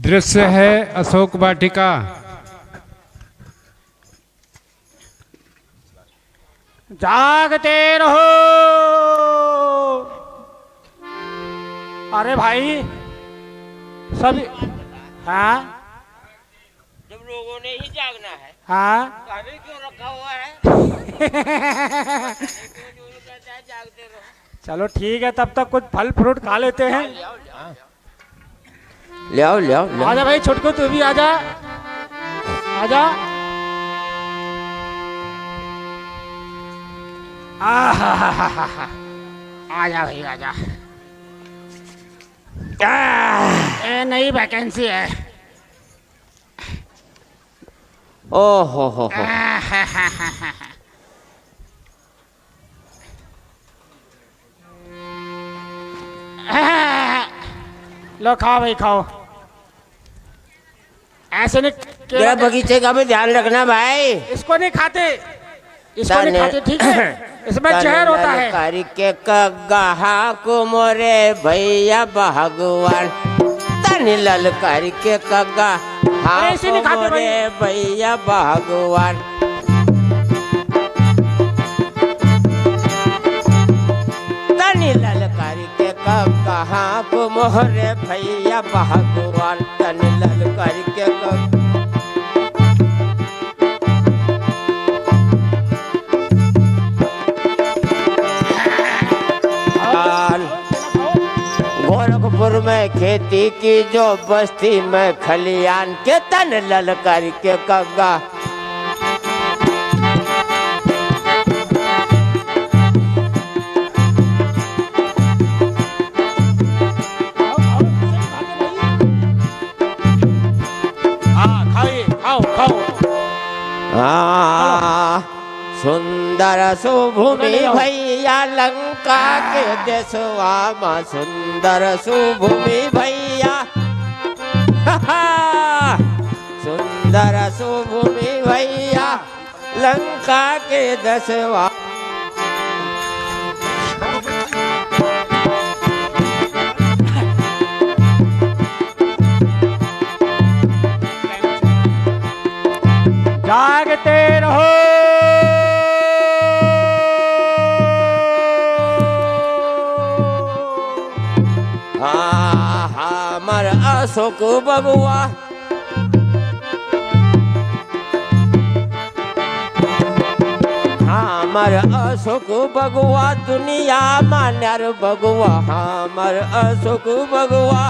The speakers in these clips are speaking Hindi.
दृश्य है अशोक वाटिका। जागते रहो। अरे भाई सभी, हाँ जब लोगों ने ही जागना है, हाँ अभी क्यों रखा हुआ है? कहता है जागते रहो। चलो ठीक है, तब तक कुछ फल फ्रूट खा लेते हैं। ले आओ ले आओ ले आओ। आजा भाई छोटको, तू भी आजा आजा। आजा भाई आजा। ये नई वैकेंसी है। ओ हो। लो खाओ भाई खाओ। ऐसे नहीं तेरा बगीचे का भी ध्यान रखना भाई। इसको नहीं खाते, इसको नहीं खाते, ठीक है? इसमें जहर होता है। कारी के कहा को मोरे भैया भगवान, तनी ललकारी के कगा अरे इसे नहीं खाते भाई। मोरे भैया भगवान। तनी ललकारी के कहा को मोरे भैया भगवान, तनी ललकारी के गोरखपुर में खेती की जो बस्ती में खलियान के तन ललकारी के कग्गा। सुंदर सुभूमि भैया लंका के देशवा माँ, सुंदर सुभूमि भैया। सुंदर सुभूमि भैया लंका के देशवा। जागते रहो। हमर अशोक बबुआ हमर अशोक बबुआ दुनिया मान्यर बबुआ। हमर अशोक बबुआ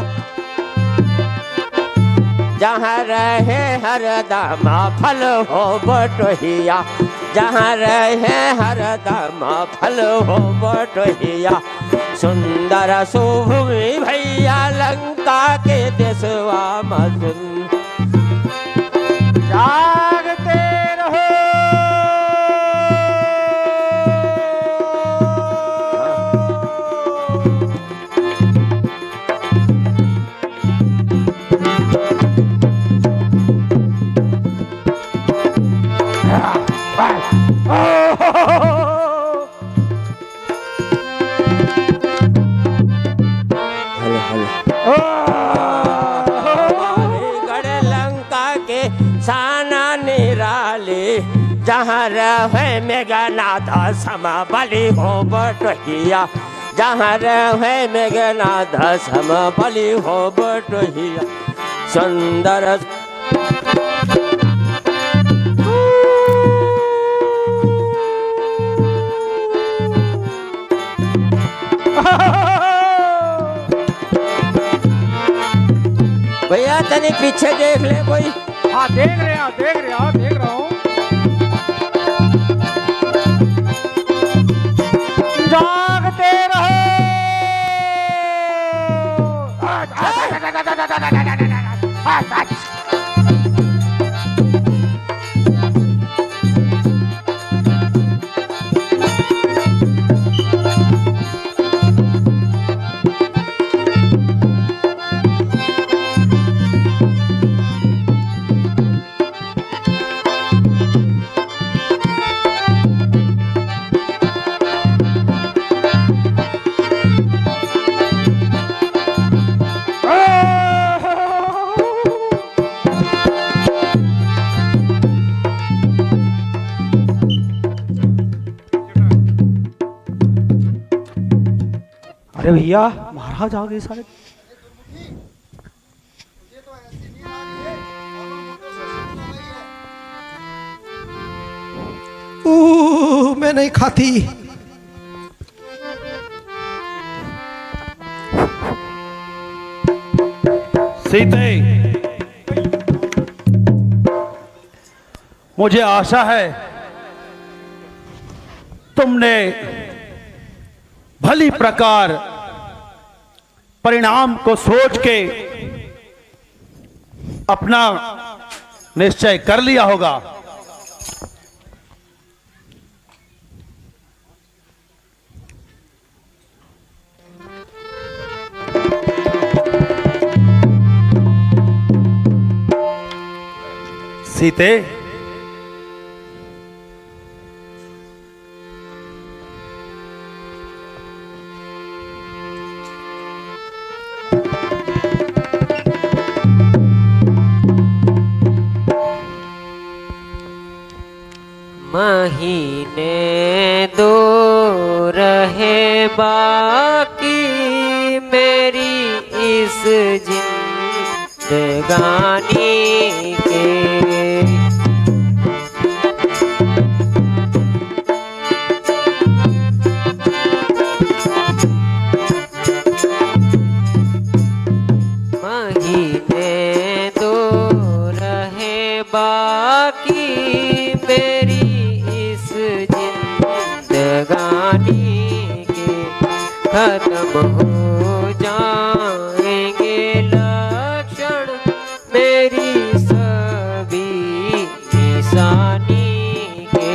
जहाँ रहे हरदम फल हो बटोहिया, जहाँ रहे हरदम फल हो बटोहिया। सुंदर सुभूमि भैया लंका के देशवा मधुन। जागते रहो। जहाँ रहे मेघनाथ सम बलि हो बटोहिया, जहाँ रहे मेघनाथ सम बलि हो बटोहिया। सुंदर भैया तनी पीछे देख ले कोई। हाँ देख रहे हैं, देख रहे हैं, देख रहा हूँ। जागते रहो। अरे भैया महाराज आ गए सारे। मैं नहीं खाती। सीते, मुझे आशा है तुमने भली प्रकार परिणाम को सोच के अपना निश्चय कर लिया होगा। सीते, महीने दो रहे बाकी मेरी इस जिंदगानी के। महीने दो रहे बाकी मेरी इस जिंदगानी के। खत्म हो जाएंगे लक्षण मेरी सभी निशानी के।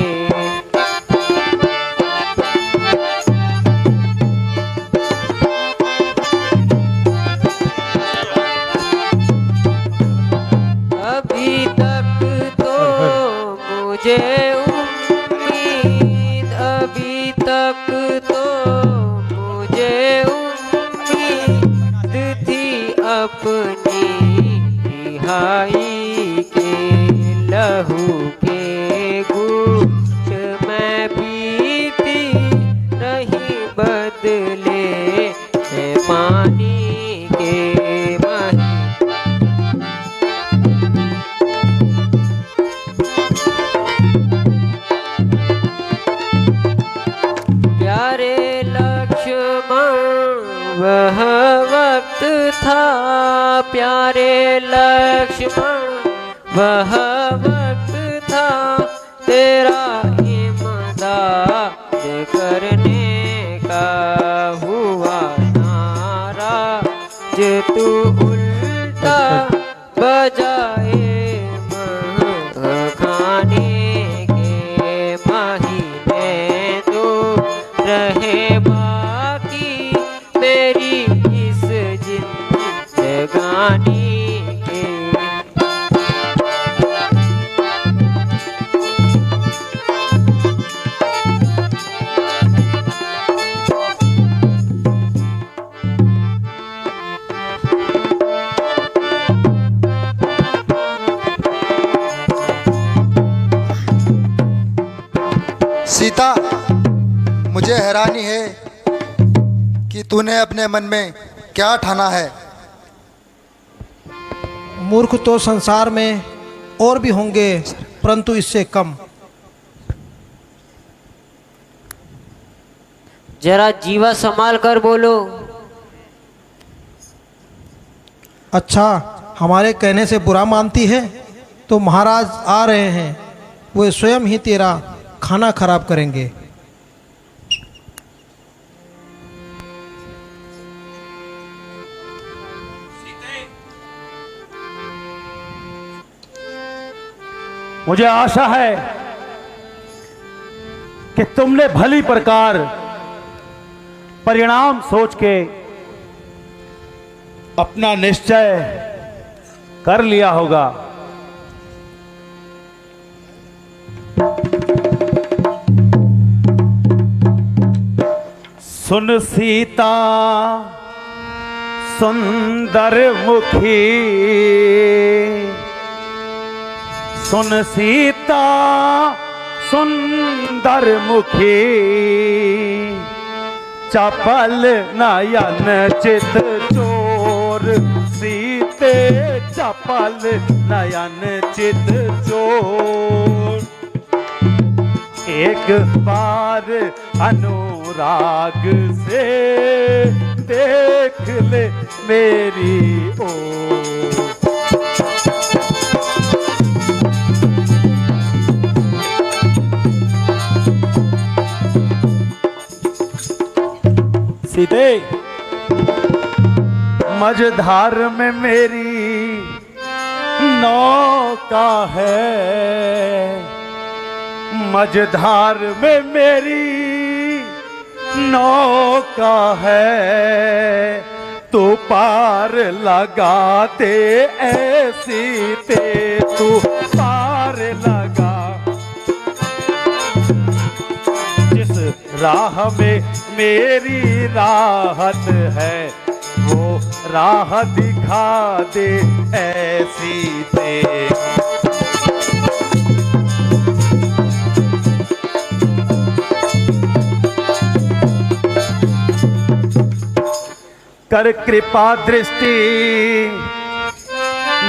अभी तक तो मुझे उम्मीद, अभी तक तो मुझे उम्मीद थी अपनी रिहाई के। लहू के घूंट में पीती रही बदले पानी के। प्यारे लक्ष्मण वह वक्त था, प्यारे लक्ष्मण वह वक्त था तेरा इमदाद करने का। हुआ नाराज तू उल्टा बजाए खाने के। महीने दो रहे बाकी मेरी इस जिंदगानी के। सीता, मुझे हैरानी है कि तूने अपने मन में क्या ठाना है। मूर्ख तो संसार में और भी होंगे, परंतु इससे कम। जरा जीवा संभाल कर बोलो। अच्छा, हमारे कहने से बुरा मानती है तो महाराज आ रहे हैं, वे स्वयं ही तेरा खाना खराब करेंगे। मुझे आशा है कि तुमने भली प्रकार परिणाम सोच के अपना निश्चय कर लिया होगा। सुन सीता सुंदर मुखी, सुन सीता सुंदर मुखी, चपल नयन चित चोर, सीते चपल नयन चित चोर। एक बार अनुराग से देख ले मेरी ओर। सीते मझधार में मेरी नौका है, मझधार में मेरी नौका है, तू पार लगा दे ऐसी ते, तू पार लगा। जिस राह में मेरी राहत है, वो राह दिखा दे ऐसी ते। कर कृपा दृष्टि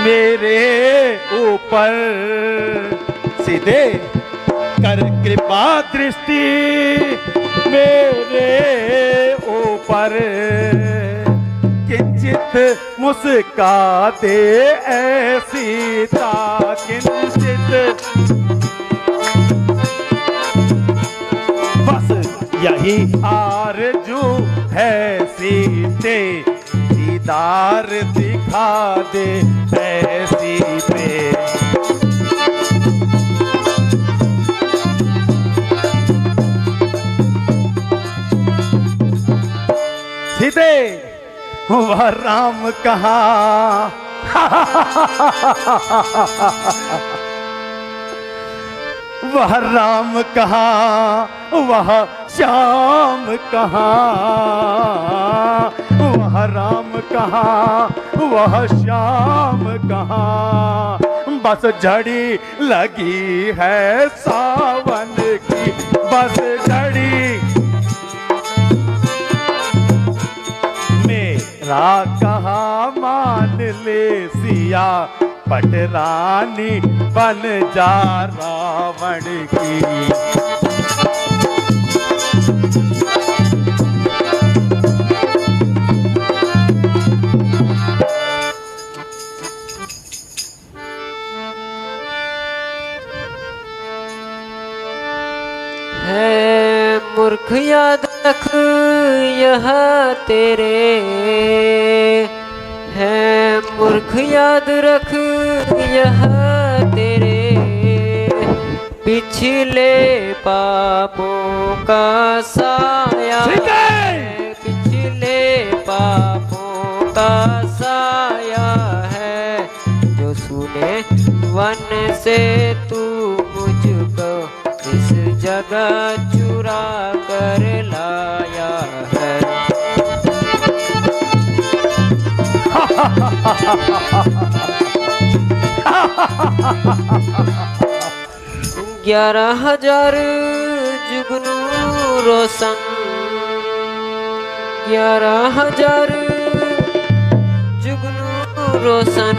मेरे ऊपर, सीधे कर कृपा दृष्टि मेरे ऊपर, किंचित मुस्का दे ऐसी ता, किंचित बस यही आरज़ू है सीते, दीदार दिखा दे ऐसी पे। सीते वह राम कहाँ, वह राम कहाँ, वह श्याम कहाँ, वह राम कहाँ, वह श्याम कहाँ। बस झड़ी लगी है सावन की, बस झड़ी मेरा कहाँ मान ले सिया, पटरानी बन जा रावण की। है मूर्ख याद रख यह तेरे, है मूर्ख याद रख यह तेरे, पिछले पापों का साया है, पिछले पापों का साया है। जो सुने वन से तू मुझको इस जगह चुरा कर लाया है। 11,000 जुगनू रोशन, 11,000 जुगनू रोशन,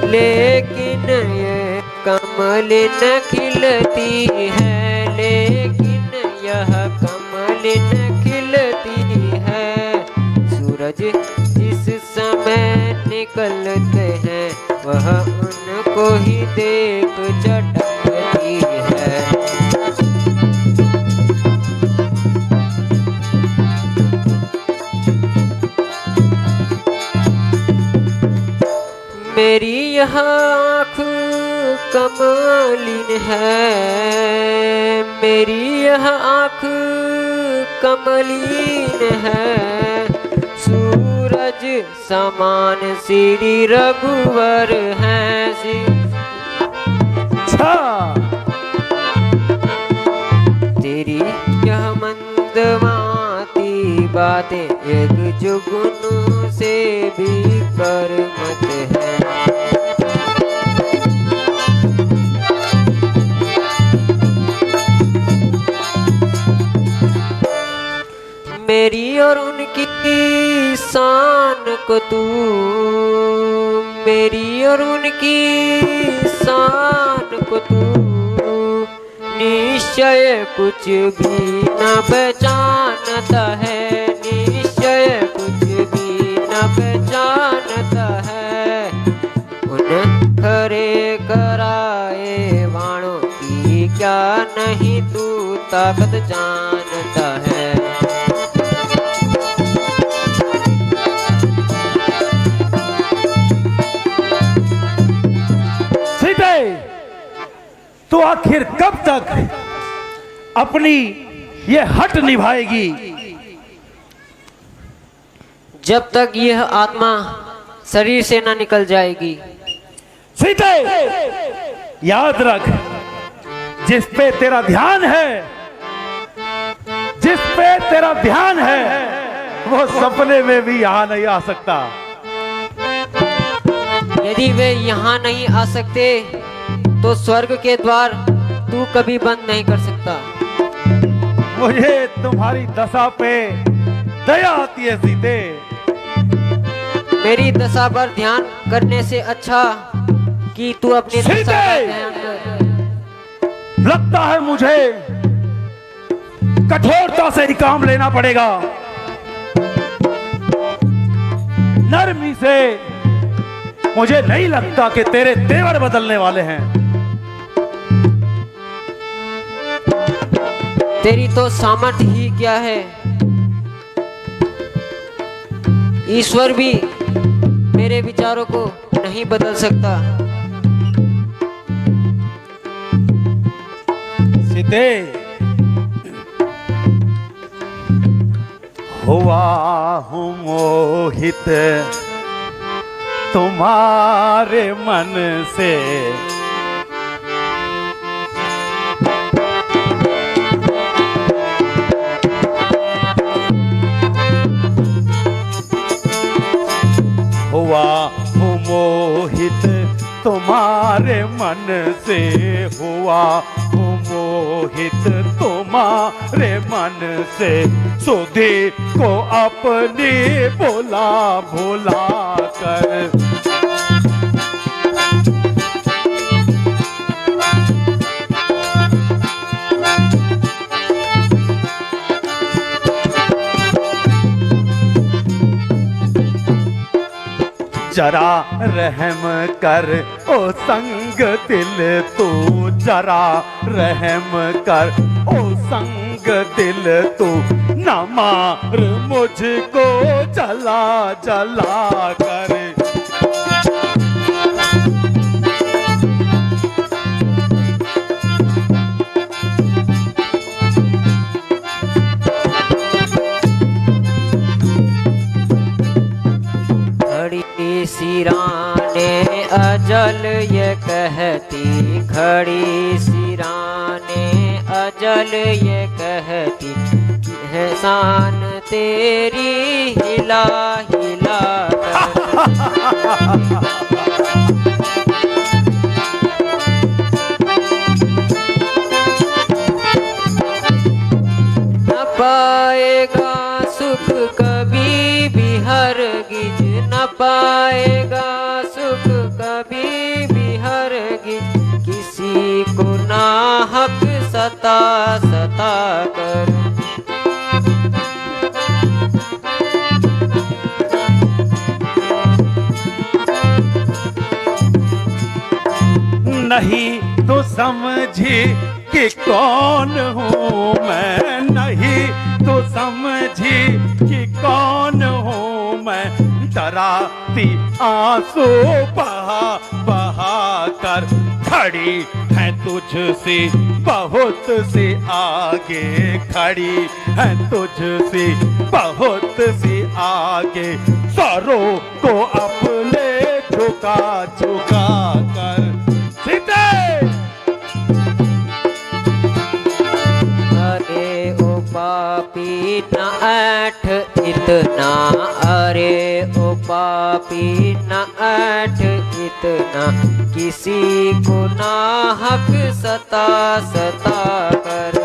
लेकिन ये कमल न खिलती है, लेकिन यह कमल न खिलती है। सूरज जिस समय निकलते हैं, वह उनको ही देख चटकती है। मेरी यह आँख कमलिन है, मेरी यह आँख कमलिन है। सूरज समान श्री रघुवर हैं, तेरी यह मंदवाती बातें एक जुगनू से भी कर मत है। मेरी और उनकी शान को तू, मेरी और उनकी शान को तू निश्चय कुछ भी न पहचानता है, निश्चय कुछ भी न पहचानता है। उन खरे कराए वाणों की क्या नहीं तू ताकत जानता है। सीते, तो आखिर कब तक अपनी ये हट निभाएगी? जब तक यह आत्मा शरीर से न निकल जाएगी। सीते, याद रख, जिस पे तेरा ध्यान है, जिस पे तेरा ध्यान है, वो सपने में भी यहां नहीं आ सकता। यदि वे यहाँ नहीं आ सकते तो स्वर्ग के द्वार तू कभी बंद नहीं कर सकता। मुझे तुम्हारी दशा पे दया आती है सीते। मेरी दशा पर ध्यान करने से अच्छा कि तू अपनी दशा पर ध्यान कर। लगता है मुझे कठोरता से ही काम लेना पड़ेगा। नरमी से मुझे नहीं लगता कि तेरे तेवर बदलने वाले हैं। तेरी तो सामर्थ्य ही क्या है। ईश्वर भी मेरे विचारों को नहीं बदल सकता। सीते, हुआ हूँ मोहित तुम्हारे मन से, हुआ हूँ मोहित तुम्हारे मन से, हुआ हूँ मोहित तुम्हारे मन से। सुधी को अपनी भुला भुला कर, जरा रहम कर ओ संग दिल तू, जरा रहम कर ओ संग दिल तू, न मार मुझको जला जला कर। सिराने अजल ये कहती, खड़ी सिराने अजल ये कहती, एहसान तेरी हिला हिला न पाएगा सुख कभी भी हरगिज, न पाएगा सुख कभी भी हरगिज, किसी को ना हक सता सता कर। नहीं तो समझी कि कौन हूँ मैं, नहीं तो समझी कि कौन हूँ मैं, डराती आंसू बहा बहा कर, खड़ी है तुझसे बहुत सी आगे, खड़ी है तुझसे बहुत सी आगे, सरों को अपने झुका झुका कर। सीते, अरे ओ पापी न ऐठ इतना, अरे ओ पापी न ऐठ इतना, किसी को ना हक सता सता कर।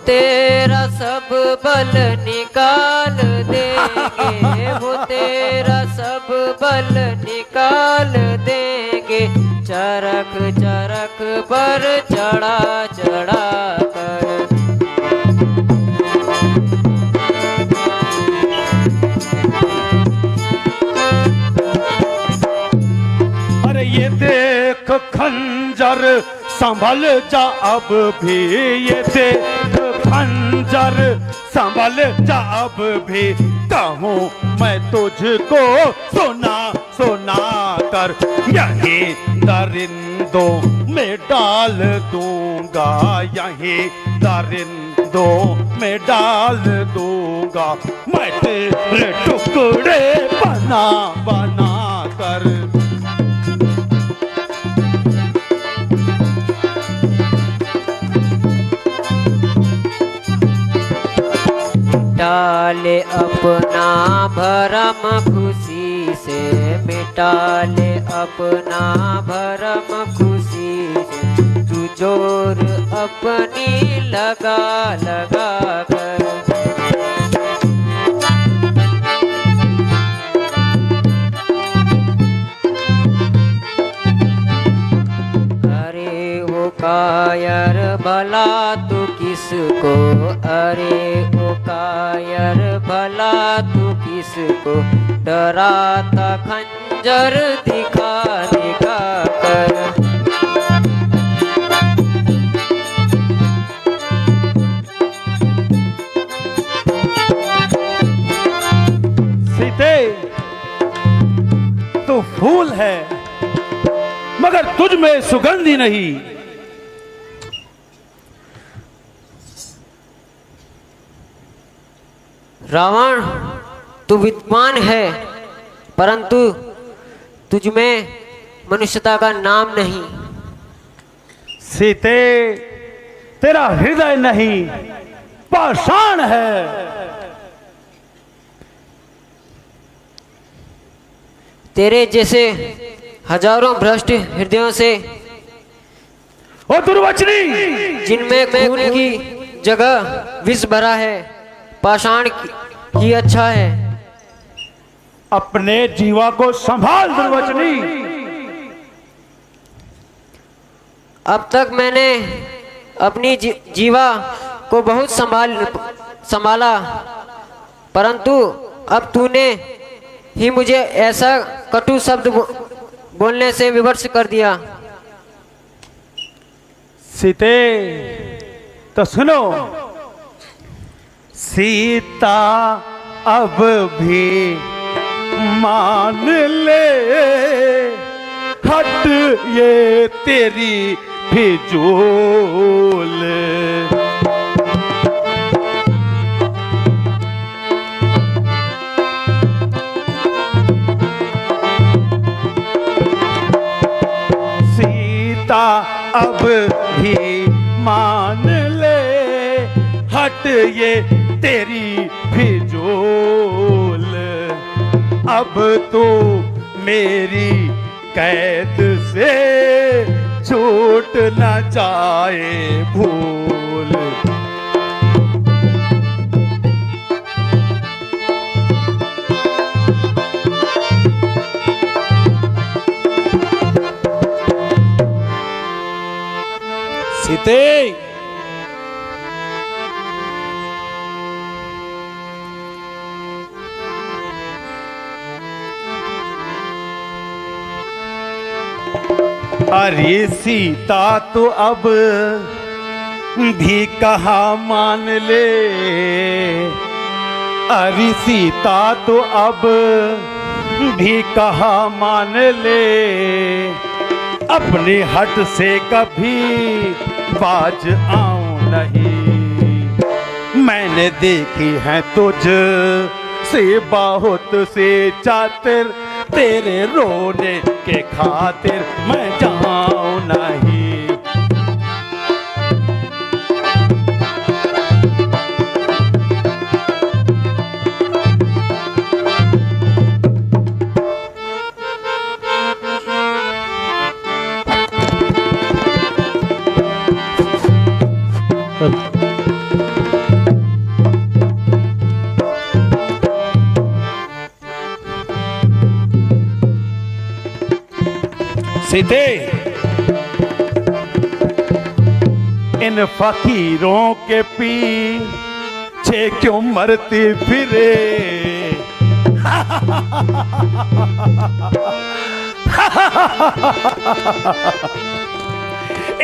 तेरा सब बल निकाल देंगे, वो तेरा सब बल निकाल देंगे। चरख चरख पर चढ़ा चढ़ा कर। अरे ये देख खंजर संभल जा अब भी, ये देख खंजर संभल जा अब भी। कहूँ मैं तुझको सुना सुना कर, यही दरिंदों में डाल दूंगा, यही दरिंदों में डाल दूंगा। मैं तेरे टुकड़े बना बना कर। मिटाले अपना भरम खुशी से, मिटाले अपना भरम खुशी से। तू जोर अपनी लगा लगा कर। अरे वो कायर भला तू किसको, अरे वो कायर भला तू किसको। डराता खंजर दिखा दिखा कर। सीते तू फूल है मगर तुझ में सुगंधी नहीं। रावण तू विद्वान है, परंतु तुझ में मनुष्यता का नाम नहीं। सीते तेरा हृदय नहीं पाषाण है। तेरे जैसे हजारों भ्रष्ट हृदयों से, ओ दुर्वचनी, जिनमें खून की जगह विष भरा है, पाषाण ही अच्छा है। अपने जीवा को संभाल दुर्वचनी। अब तक मैंने अपनी जीवा को बहुत संभाला, परंतु अब तूने ही मुझे ऐसा कटु शब्द बोलने से विवश कर दिया। सीते तो सुनो, सीता अब भी मान ले, हट ये तेरी फिजूल। सीता अब भी मान ले, हट ये तेरी फिजूल। अब तो मेरी कैद से छूट न जाए भूल। सीते अरे सीता तो अब भी कहा मान ले, अरे सीता तो अब भी कहा मान ले। अपने हट से कभी बाज आऊं नहीं। मैंने देखी है तुझ से बहुत से चातिर, तेरे रोने के खातिर मैं जाऊं नहीं। सीते, इन फकीरों के पीछे क्यों मरती फिरे?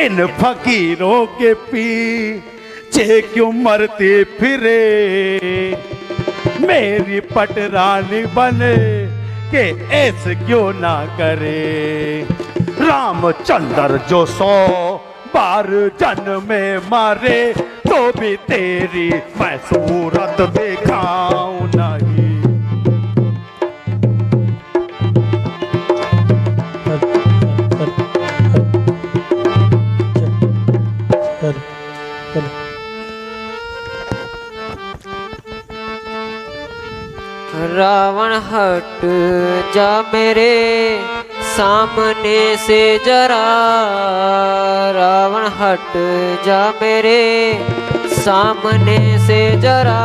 इन फकीरों के पीछे क्यों मरती फिरे? मेरी पटरानी बने के ऐसे क्यों ना करे? रामचंद्र जो 100 बार जन्म में मारे तो भी तेरी मैं सूरत दिखाऊं नहीं। रावण हट जा मेरे सामने से जरा, रावण हट जा मेरे सामने से जरा,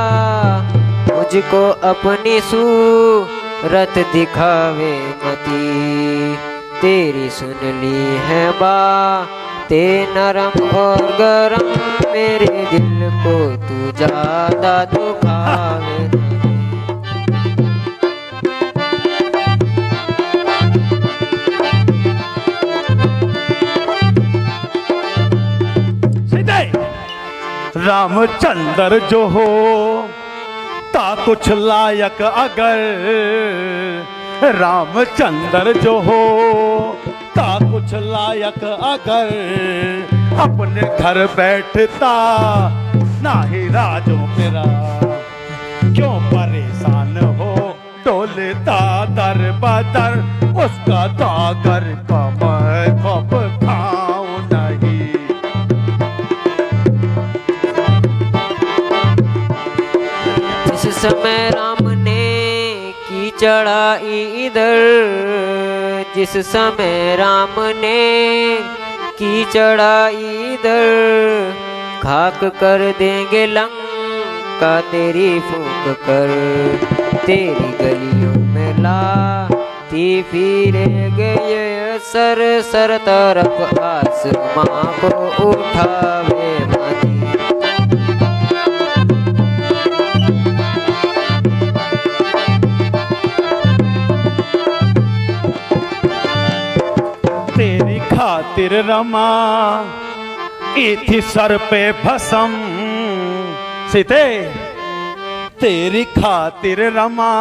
मुझको अपनी सूरत दिखावे मती। तेरी सुन ली है बातें नरम और गरम, मेरे दिल को तू ज्यादा दुखावे। रामचंद्र जो हो ता कुछ लायक अगर, रामचंद्र जो हो ता कुछ लायक अगर, अपने घर बैठता नाही राजों तेरा। क्यों परेशान हो डोलता दर बदर, उसका दागर का मैं कब खाऊं नहीं। जिस समय राम ने की चढ़ाई इधर, जिस समय राम ने की चढ़ाई इधर, खाक कर देंगे लंका तेरी फूंक कर। तेरी गलियों में लाती फिरेंगे ये सर सर तरफ आसमां को उठावे मती। तेरी खातिर रमा इथी सर पे भसम, सीते तेरी खातिर रमा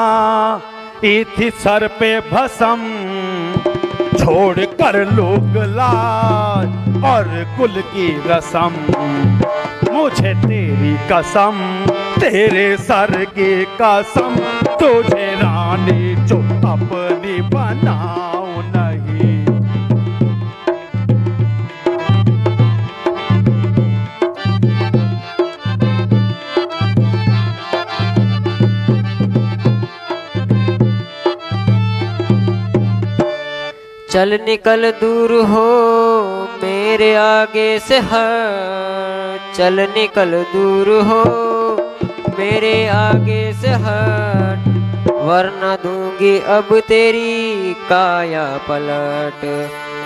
इथी सर पे भसम। छोड़ कर लोग लाज और कुल की रसम, मुझे तेरी कसम तेरे सर की कसम, तुझे रानी जो अपनी बनाऊं नहीं। चल निकल दूर हो मेरे आगे से हट, चल निकल दूर हो मेरे आगे से हट, वरना दूंगी अब तेरी काया पलट।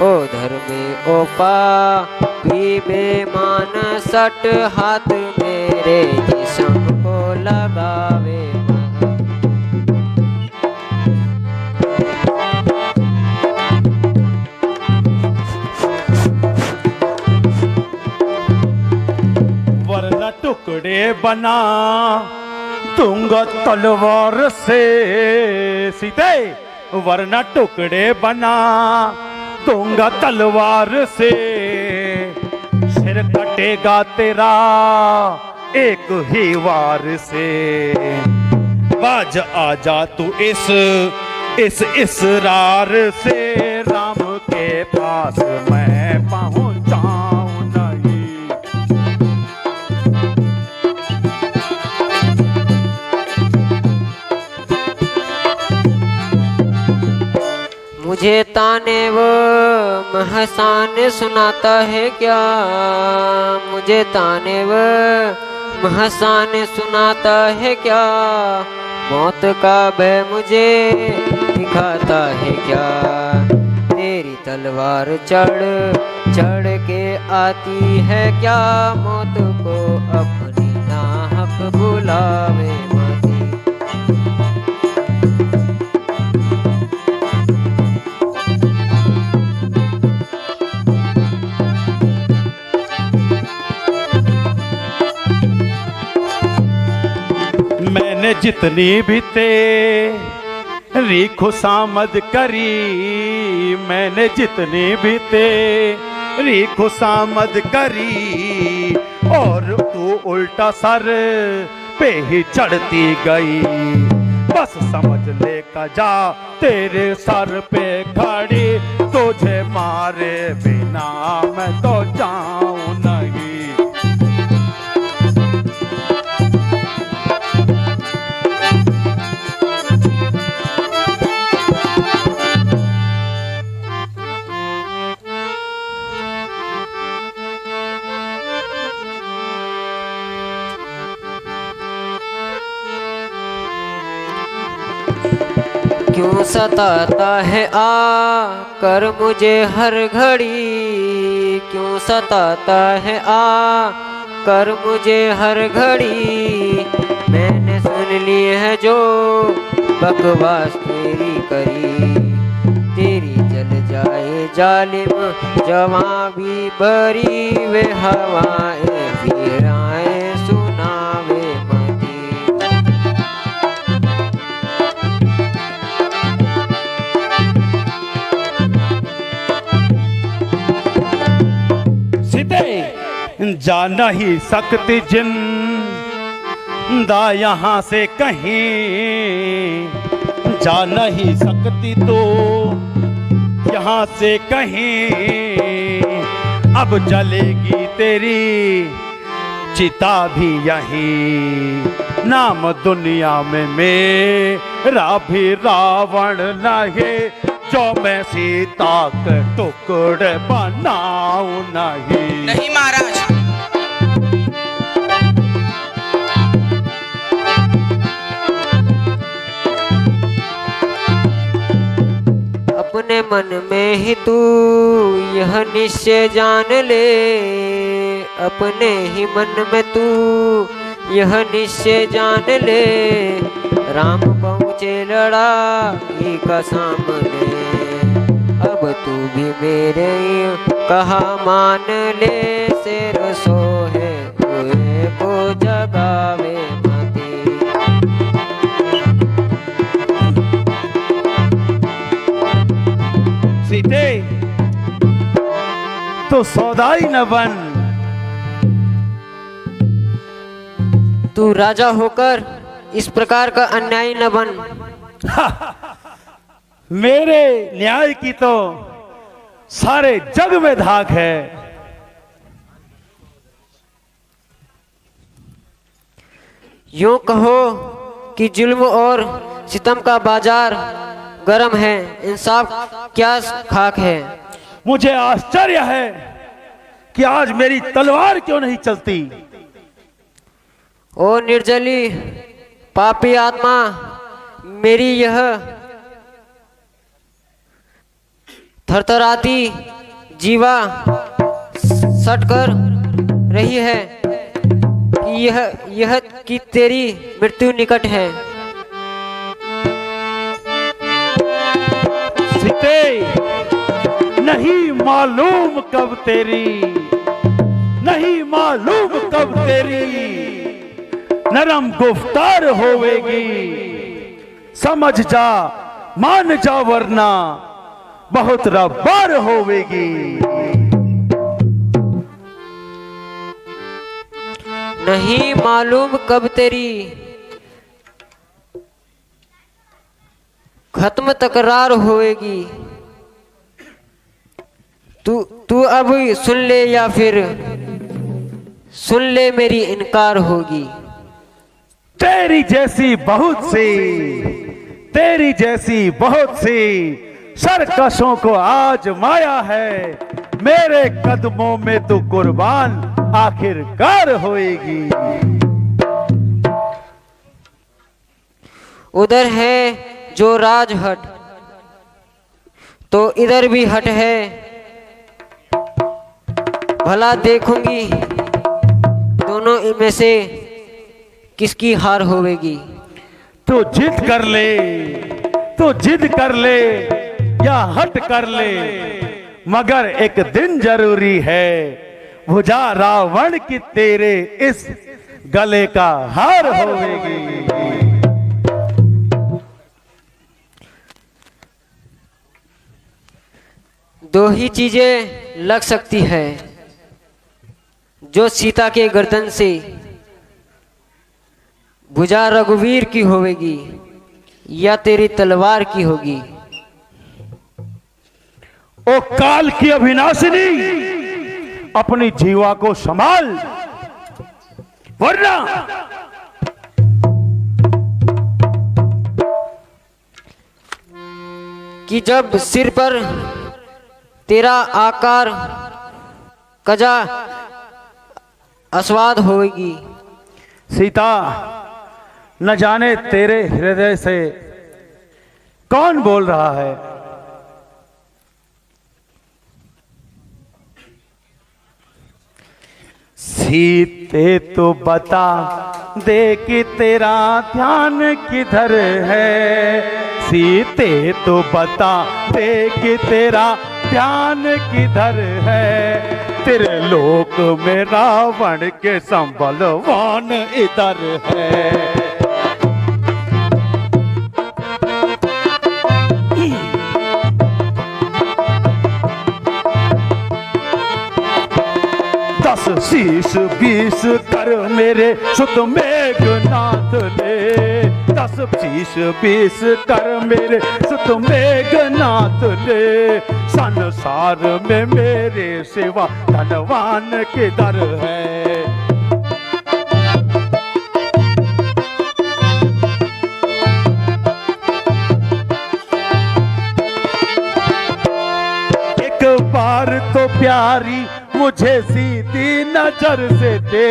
ओ धर्मे ओ पापी बेमान सट, हाथ मेरे जिस्म को लगावे। टुकड़े बना दूंगा तलवार से, सीते वरना टुकड़े बना दूंगा तलवार से। सिर कटेगा तेरा एक ही वार से, बाज आजा तू इस इसरार से, राम के पास मैं पहुंचाऊं नहीं। मुझे ताने वो महसान सुनाता है क्या, मुझे ताने वो महसान सुनाता है क्या, मौत का भय मुझे दिखाता है क्या। तेरी तलवार चढ़ चढ़ के आती है क्या, मौत को अपनी नाहक बुलावे मती। मैंने जितनी भी तेरी खुशामद करी, मैंने जितनी भी तेरी खुशामद करी, और तू उल्टा सर पे ही चढ़ती गई। बस समझ ले कजा तेरे सर पे खड़ी, तुझे मारे बिना मैं तो जाऊं नहीं। क्यों सताता है आकर मुझे हर घड़ी, क्यों सताता है आकर मुझे हर घड़ी। मैंने सुन ली है जो बकवास तेरी करी, तेरी जल जाए जालिम जवां भी बरी, वे हवाएं फिर आए सुनावे मती। जा नहीं सकती जिंदा यहाँ से कहीं, जा नहीं सकती तो यहाँ से कहीं। अब जलेगी तेरी चिता भी यहीं, नाम दुनिया में मेरा भी रावण नहीं, जो मैं सीता के टुकड़े बनाऊं नहीं। नहीं महाराज। अपने मन में ही तू यह निश्चय जान ले, अपने ही मन में तू यह निश्चय जान ले। राम पहुँचे लड़ाई का सामने, अब तू भी मेरे कहा मान ले। शेर सोहे हुए को जगावे मती। सीते तो सौदाई न बन, तू राजा होकर इस प्रकार का अन्यायी न बन। मेरे न्याय की तो सारे जग में धाक है। यूं कहो कि जुल्म और सितम का बाजार गरम है, इंसाफ क्या खाक है। मुझे आश्चर्य है कि आज मेरी तलवार क्यों नहीं चलती। ओ निर्जली पापी आत्मा, मेरी यह थरथराती जीवा सट कर रही है कि यह कि तेरी मृत्यु निकट है। सीते नहीं मालूम कब तेरी, नहीं मालूम कब तेरी नरम गुफ्तार होवेगी। समझ जा मान जा वरना बहुत रब्बार होवेगी। नहीं मालूम कब तेरी खत्म तकरार होएगी। तू अब सुन ले या फिर सुन ले मेरी इनकार होगी। तेरी जैसी बहुत सी, तेरी जैसी बहुत सी सरकशों को आज माया है। मेरे कदमों में तू कुर्बान आखिरकार होएगी। उधर है जो राजहट, तो इधर भी हट है, भला देखूंगी दोनों में से किसकी हार होवेगी। तो जिद कर ले, तो जिद कर ले या हट कर ले, मगर एक दिन जरूरी है, भुजा रावण की तेरे इस गले का हार होवेगी। दो ही चीजें लग सकती है, जो सीता के गर्दन से भुजा रघुवीर की होवेगी या तेरी तलवार की होगी। ओ काल की अविनाशिनी, अपनी जीवा को संभाल, वरना कि जब सिर पर तेरा आकार कजा आस्वाद होगी। सीता, न जाने तेरे हृदय से कौन बोल रहा है। सीते तो बता दे कि तेरा ध्यान किधर है, सीते तो बता दे कि तेरा ध्यान किधर है, तेरे लोक में रावण के संबलवान इधर है। दस शीश 20 कर मेरे सुत मेघनाथ ले, दस शीश 20 कर मेरे सुत मेघनाथ ले, संसार में मेरे सिवा धनवान किधर है। एक बार तो प्यारी मुझे सीधी नजर से दे,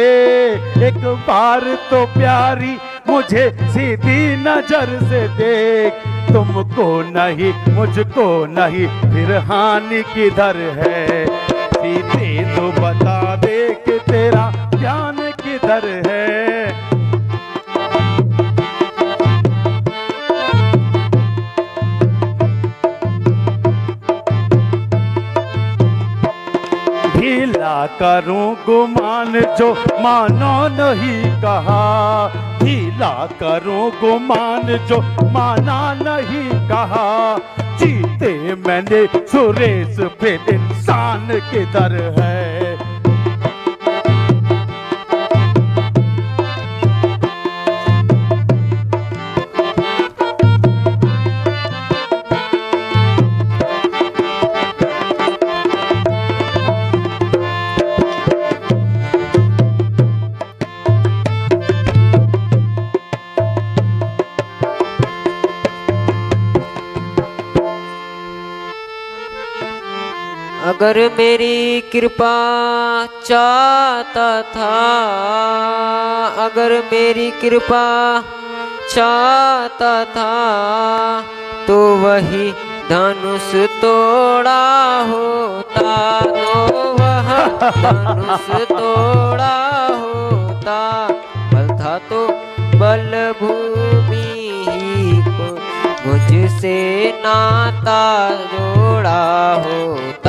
एक बार तो प्यारी मुझे सीधी नजर से देख, तुमको नहीं मुझको नहीं फिर हानि किधर है। सीधे तो बता दे कि तेरा ध्यान किधर है। ढीला करूं गुमान जो मानो नहीं कहा, ढीला करूं गुमान जो माना नहीं कहा, जीते मैंने सुरेश फिर इंसान किधर है। अगर मेरी कृपा चाहता था, अगर मेरी कृपा चाहता था, तो वही धनुष तोड़ा होता, तो वह धनुष तोड़ा होता, बल था तो बल भूमि ही को मुझसे नाता जोड़ा होता।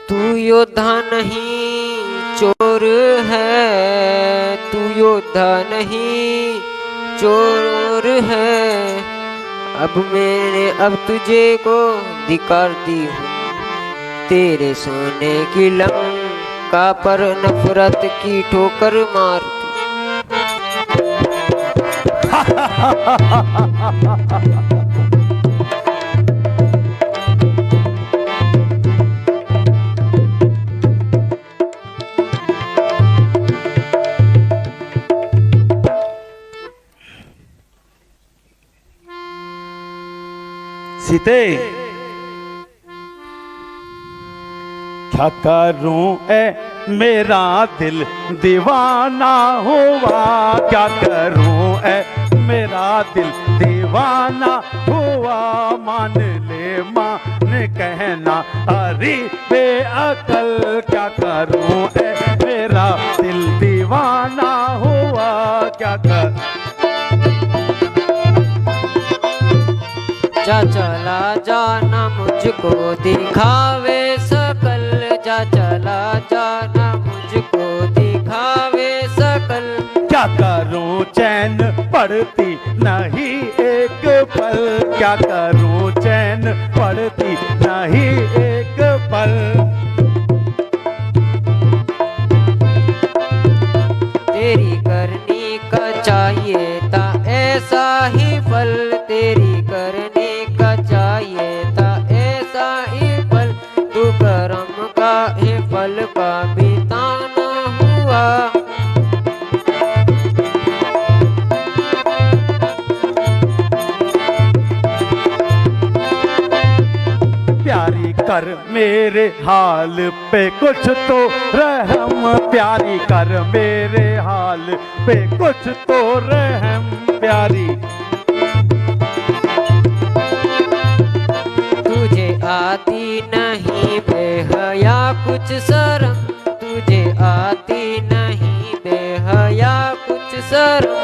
तू योद्धा नहीं चोर है, तू योद्धा नहीं चोर है, अब तुझे को धिक्कारती हूँ, तेरे सोने की लंका पर नफरत की ठोकर मारती। सीते, क्या करूं मेरा दिल दीवाना हुआ, क्या करूं ऐ मेरा दिल दीवाना हुआ। मान ले मान कहना अरे बेअकल, क्या करूं ऐ मेरा दिल दीवाना हुआ, क्या कर। जा चला जाना मुझको दिखावे सकल, जा चला जाना मुझको दिखावे सकल। क्या करूं चैन पड़ती नहीं एक पल, क्या करूं चैन पड़ती नहीं एक पल। तेरी करनी का चाहिए था ऐसा ही फल, तेरी करनी का चाहिए था ऐसा ही फल। तू करम का ही फल का बिताना हुआ। प्यारी कर मेरे हाल पे कुछ तो रहम, प्यारी कर मेरे हाल पे कुछ तो रहम प्यारी। तुझे आती नहीं बेहया कुछ शर्म, तुझे आती नहीं बेहया कुछ शर्म।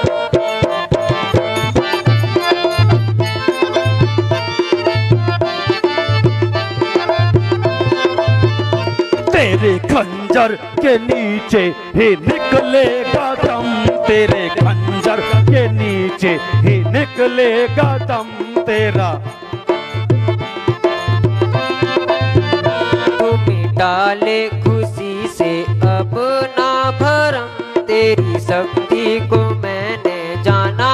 तेरे खंजर के नीचे ही निकलेगा दम, तेरे खंजर के नीचे ही निकलेगा दम तेरा। तू मिटा ले खुशी से अब ना भरम, तेरी शक्ति को मैंने जाना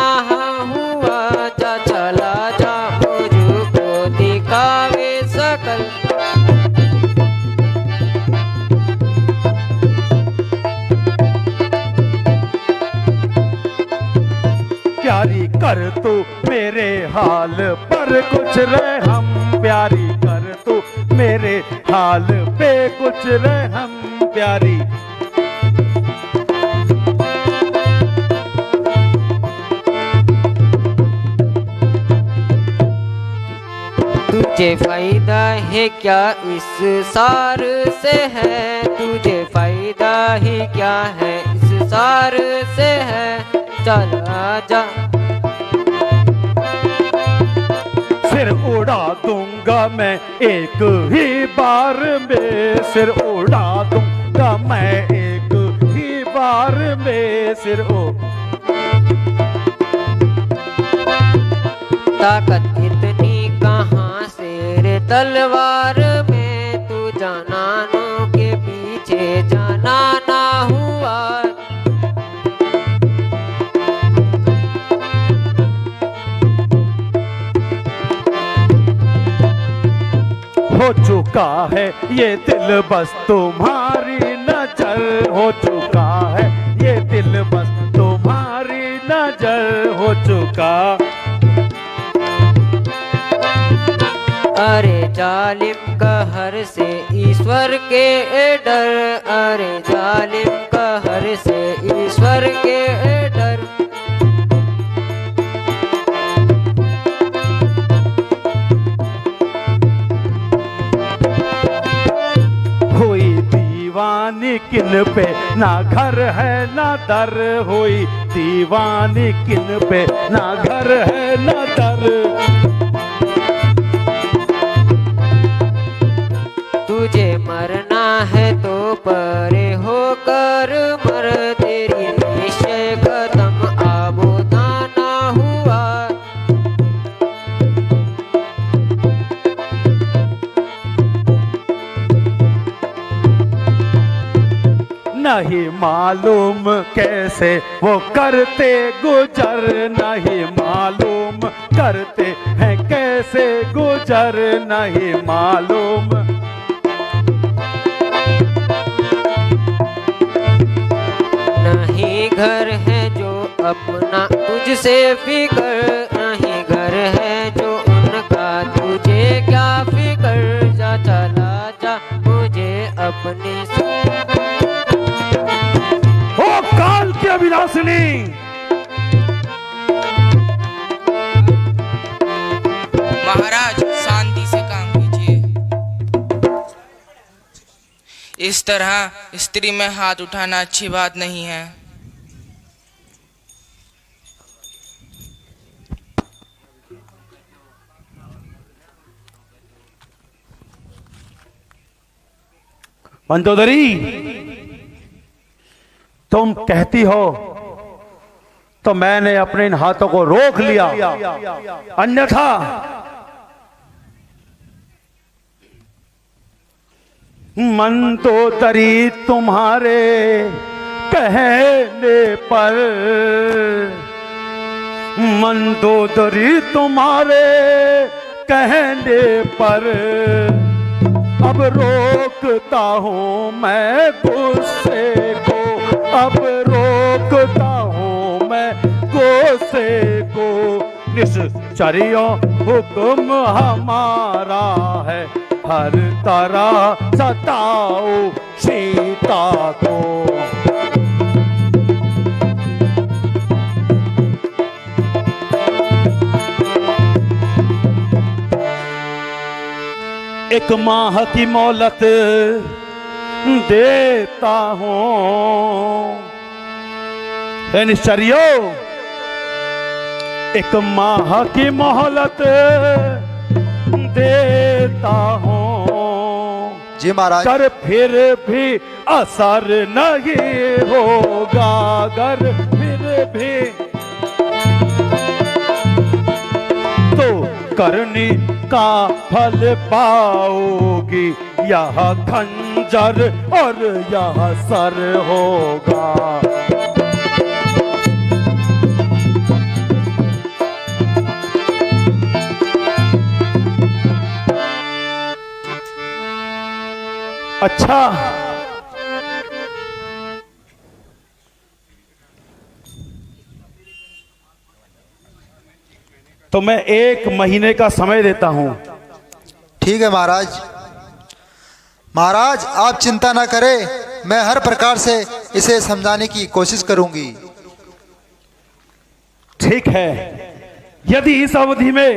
हुआ। जा चला जा मुझको दिखावे सकल। प्यारी कर तू मेरे हाल पर कुछ रहम, प्यारी कर तू मेरे हाल पे कुछ रहम प्यारी। तुझे फायदा है क्या इस सार से है, तुझे फायदा ही क्या है इस सार से है। चला जा सिर उड़ा दूंगा मैं एक ही बार में, सिर उड़ा दूंगा मैं एक ही बार में सिर ओ। ताकत इतनी कहाँ से रे तलवार में, तू जनानों के पीछे जाना ना हुआ। हो चुका है ये दिल बस तुम्हारी नजर, हो चुका है ये दिल बस तुम्हारी नजर हो चुका। अरे जालिम कहर से ईश्वर के डर, अरे जालिम कहर से ईश्वर के डर। हुई दीवानी किन पे ना घर है ना दर, हुई दीवानी किन पे ना घर है ना दर। तुझे मरना है तो परे होकर मर, तेरी निश्चय कदम आबोदाना हुआ। नहीं मालूम कैसे वो करते गुजर, नहीं मालूम करते हैं कैसे गुजर, नहीं मालूम। नहीं घर है जो अपना तुझसे फिकर, नहीं घर है जो उनका तुझे क्या फिकर। जा चला जा मुझे अपनी सुनी। महाराज शांति से काम कीजिए। इस तरह स्त्री में हाथ उठाना अच्छी बात नहीं है। मंदोदरी, तुम कहती हो तो मैंने अपने इन हाथों को रोक लिया, अन्यथा मंदोदरी तुम्हारे कहने पर, मंदोदरी तुम्हारे कहने पर अब रोकता हूँ मैं गुस्से को, अब रोकता हूँ मैं गुस्से को। निश्चर्य हुक्म हमारा है, हर तरह सताओ सीता को। एक माह की मोहलत देता हूँ, निश्चर्यो एक माह की मोहलत देता हूँ। जी महाराज। कर फिर भी असर नहीं होगा, अगर फिर भी तो करनी का फल पाओगी, यह खंजर और यह सर होगा। अच्छा, तो मैं 1 महीने का समय देता हूं। ठीक है महाराज। महाराज आप चिंता ना करें, मैं हर प्रकार से इसे समझाने की कोशिश करूंगी। ठीक है, यदि इस अवधि में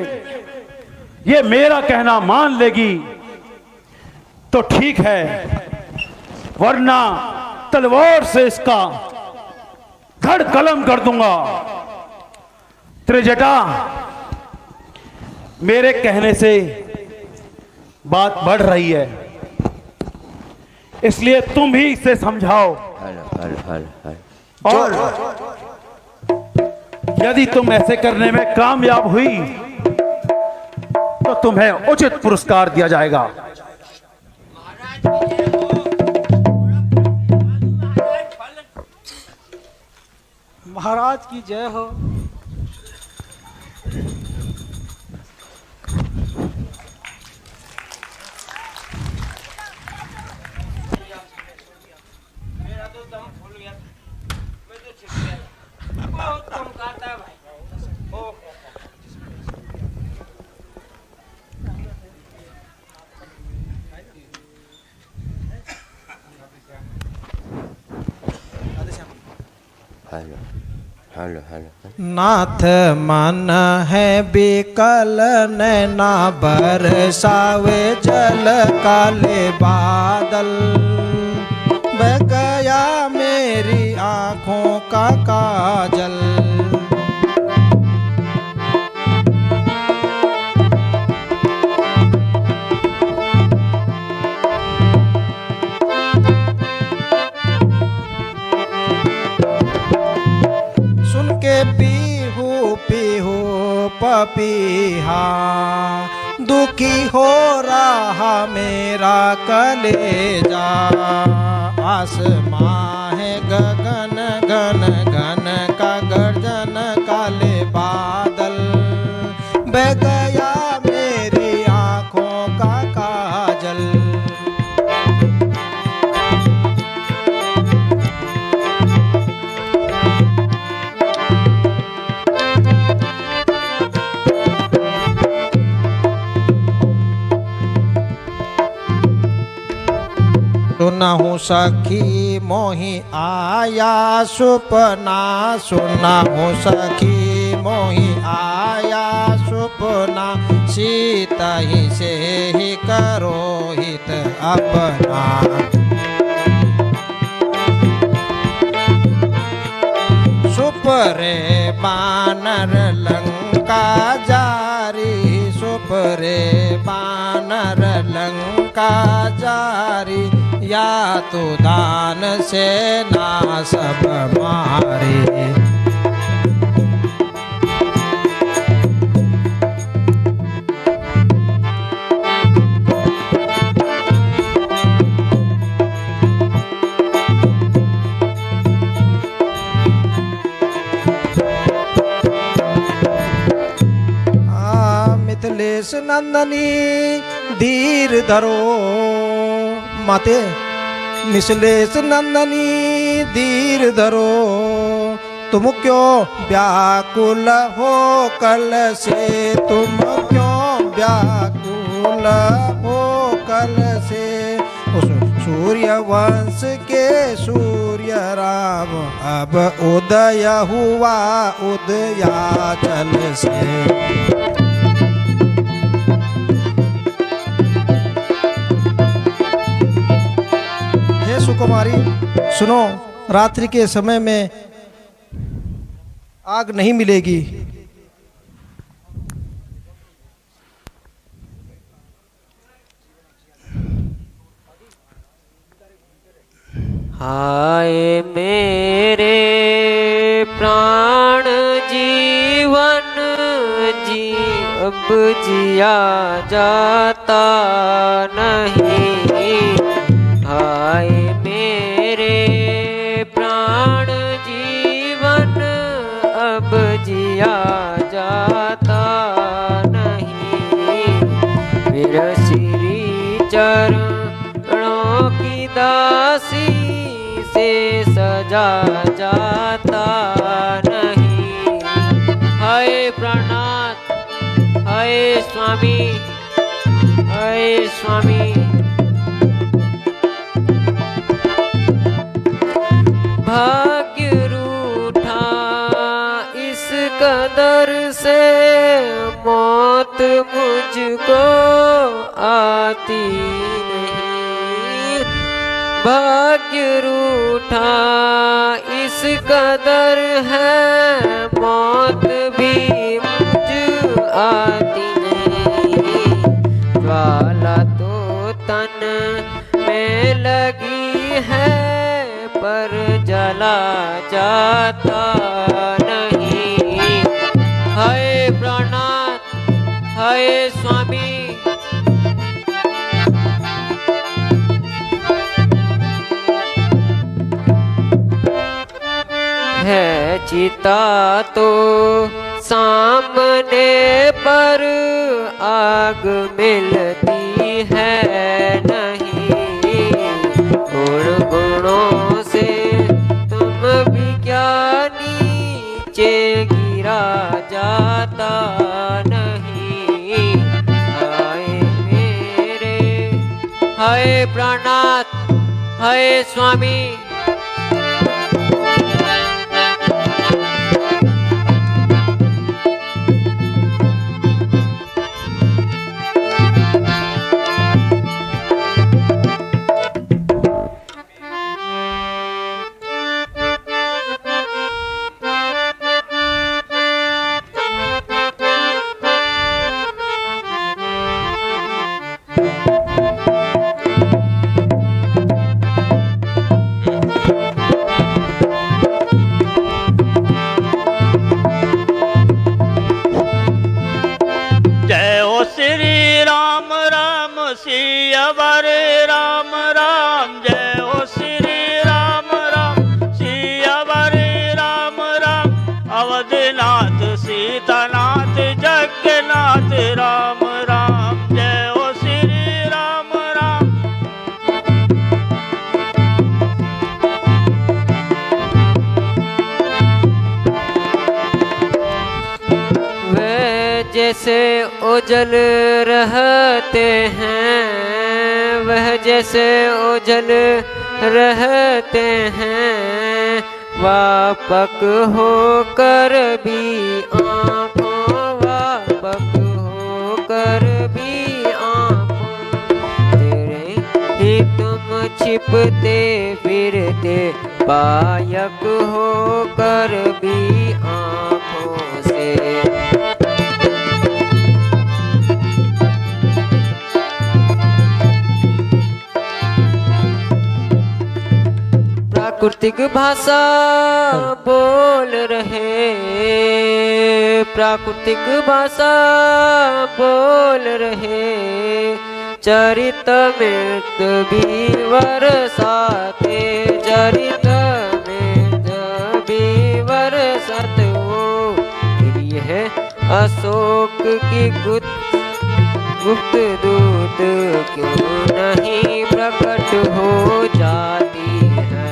ये मेरा कहना मान लेगी तो ठीक है, वरना तलवार से इसका धड़ कलम कर दूंगा। त्रिजटा, मेरे कहने से बात बढ़ रही है, इसलिए तुम ही इसे समझाओ। और यदि तुम ऐसे करने में कामयाब हुई तो तुम्हें उचित पुरस्कार दिया जाएगा। महाराज की जय हो। नाथ मन है बिकल नैना बरसावे जल काले बादल, बह गया मेरी आँखों का काजल। पपीहा दुखी हो रहा मेरा कलेजा, आसमां है गगन घन घन का गर्जन काले बादल, बह गया मेरी आँखों का काजल। सुनहु सखी मोहि आया सुपना सुना हो सखी मोहि आया सुपना सीता ही से ही करो हित अपना। सुपरे बानर लंका जारी सुपरे बानर लंका जारी या तो दान से ना सब मारे। मिथिलेश नंदनी धीर धरो माते मिथिलेश नंदनी धीर धरो तुम क्यों व्याकुल हो कल से तुम क्यों व्याकुल हो कल से। उस सूर्य वंश के सूर्य राम अब उदय हुआ उदयाचल से। सुकुमारी सुनो रात्रि के समय में आग नहीं मिलेगी। हाय मेरे प्राण जीवन जी अब जिया जाता नहीं। हाय मेरे प्राण जीवन अब जिया जाता नहीं। मेरा श्री चरणों की दासी से सजा जाता नहीं। हाय प्राणनाथ हाय स्वामी हाय स्वामी। भाग्य रूठा इस कदर से मौत मुझको आती नहीं। भाग्य रूठा इस कदर है मौत भी मुझ आती नहीं। ज्वाला तो तन में लगी है पर जला जाता नहीं। हाय प्राणनाथ हाय स्वामी। है चिता तो सामने पर आग मिलती है नहीं। गुण गुणों से तुम भी क्या नीचे गिरा जाता नहीं। हाय मेरे हाय प्राणनाथ हाय स्वामी। सियावर राम राम जय हो श्री राम राम सियावर राम राम अवधनाथ सीतानाथ जगन्नाथ राम राम जय हो श्री राम राम। वे जैसे ओझल रहते हैं वह जैसे ओझल रहते हैं, वापक होकर भी आँखों, वापक होकर भी आँखों, तेरे ही तुम छिपते फिरते, बायक होकर भी आँखों से। प्राकृतिक भाषा बोल रहे, प्राकृतिक भाषा बोल रहे, चरित मृत भी बरसाते, चरित मृत भी बरसाते हो। फिर यह अशोक की गुप्त दूत क्यों नहीं प्रकट हो जाती है।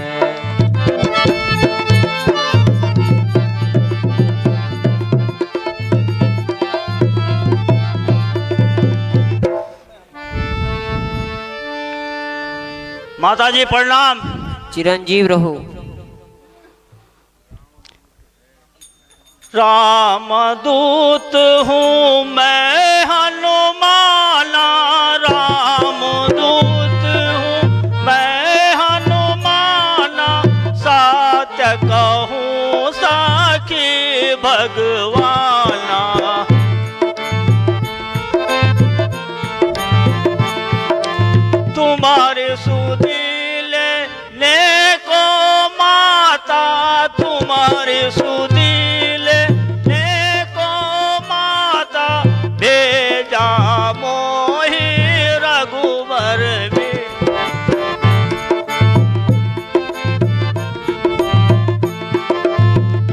माताजी प्रणाम। चिरंजीव रहो। रामदूत हूँ मैं हनुमाना, रामदूत हूँ मैं हनुमाना, सत्य कहूँ साखी भगवाना। तुम्हारे सुधीले ने को माता, तुम्हारे सुधीले ने को माता, भेजा मोहि रघुवर में।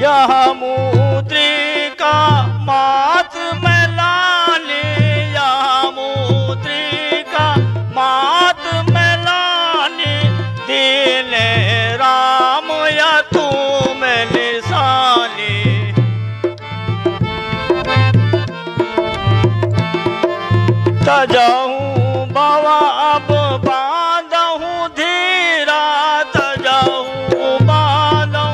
यह मुद्रिका मात में लाली, यह मुद्रिका मात में लानी, दिले राम या तुम निशानी। तजाऊं बाबा अब बांधूं धीरा, तजाऊं बांधूं,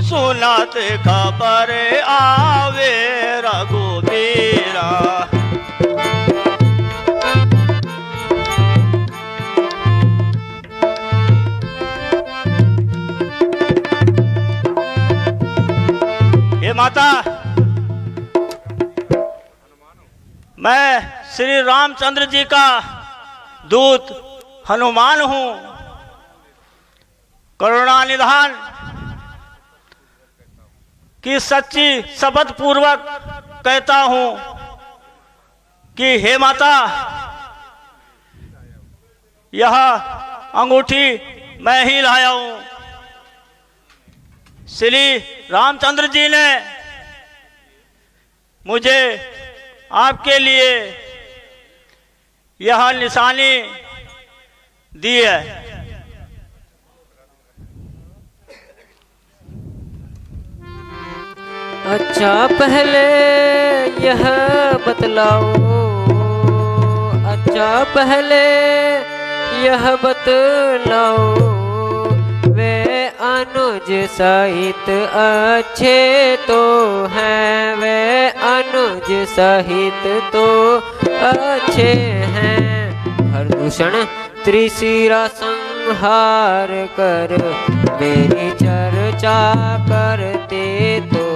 सुनत खबर आवे रघुबीरा। हे माता, मैं श्री रामचंद्र जी का दूत हनुमान हूँ। करुणा निधान की सच्ची शपथ पूर्वक कहता हूँ कि हे माता, यह अंगूठी मैं ही लाया हूँ। श्री रामचंद्र जी ने मुझे आपके लिए यह निशानी दी है। अच्छा पहले यह बतलाओ, अच्छा पहले यह बतलाओ, वे अनुज सहित अच्छे तो हैं, वे अनुज सहित तो अच्छे हैं। हरदूषण त्रिशिरा संहार कर मेरी चर्चा करते तो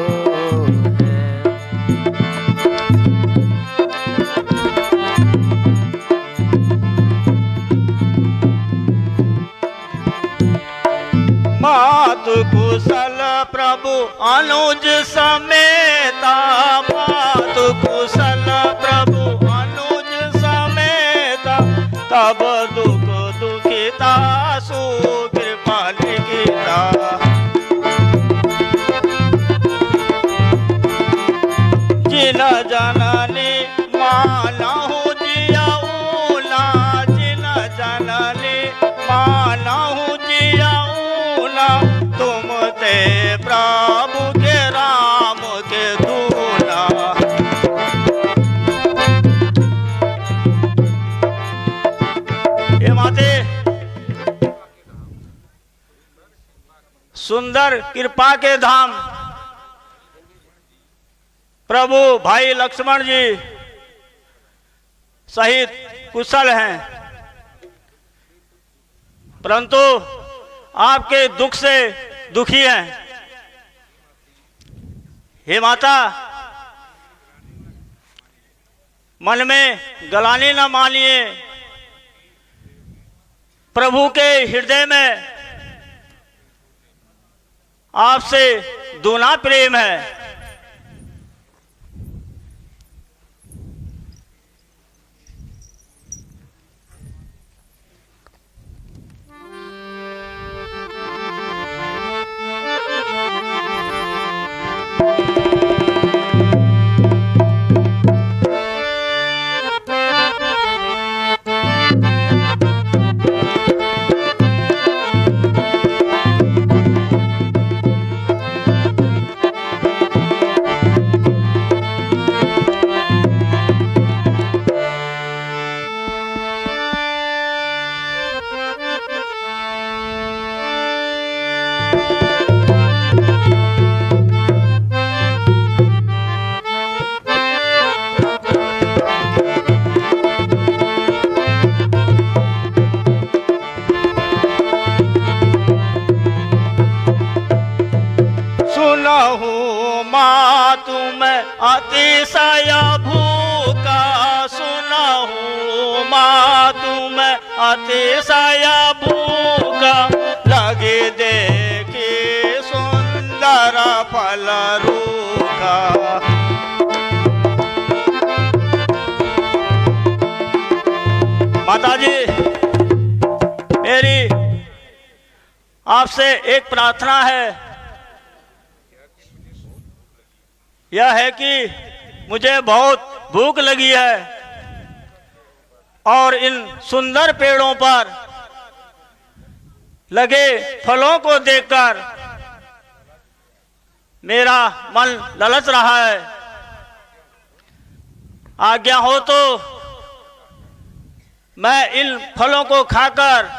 हैं। मात कुशल प्रभु अनुज समेता, मात कुशल प्रभु अनुज समेता, तब दुख दुखिता सुकृपा लिखिता। जिन जननी मानहु जियाऊना, जिन जननी मानहु जियाऊना, तुम ते प्रभु के राम के दूना। हे सुंदर कृपा के धाम प्रभु भाई लक्ष्मण जी सहित कुशल हैं, परंतु आपके दुख से दुखी हैं। हे माता, मन में गलानी न मानिए, प्रभु के हृदय में आपसे दूना प्रेम है। अतिशय भूखा सुनहु मातु में अतिशय भूखा, लगे देखी सुंदर फल रूखा। माताजी, मेरी आपसे एक प्रार्थना है, यह है कि मुझे बहुत भूख लगी है और इन सुंदर पेड़ों पर लगे फलों को देखकर मेरा मन ललच रहा है। आज्ञा हो तो मैं इन फलों को खाकर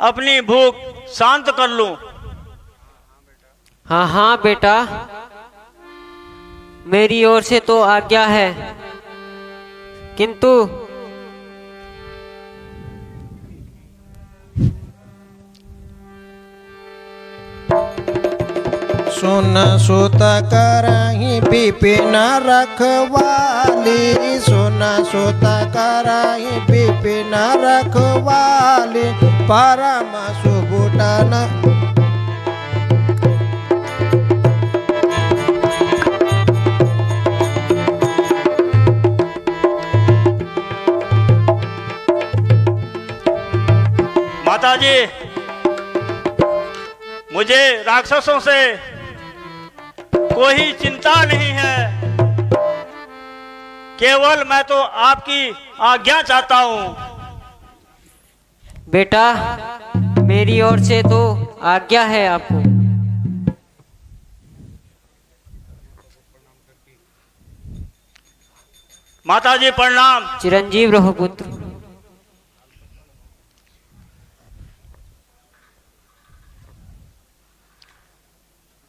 अपनी भूख शांत कर लूं। हाँ हाँ बेटा, मेरी ओर से तो आज्ञा है, किंतु सुन सुत करही विपिन रखवाली, सुन सुत करही विपिन रखवाली, परम सुबुटन माताजी, मुझे राक्षसों से कोई चिंता नहीं है, केवल मैं तो आपकी आज्ञा चाहता हूँ। बेटा, मेरी ओर से तो आज्ञा है आपको। माताजी प्रणाम। चिरंजीव रहो पुत्र।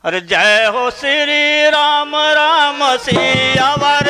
अरे जय हो श्री राम, राम सियावर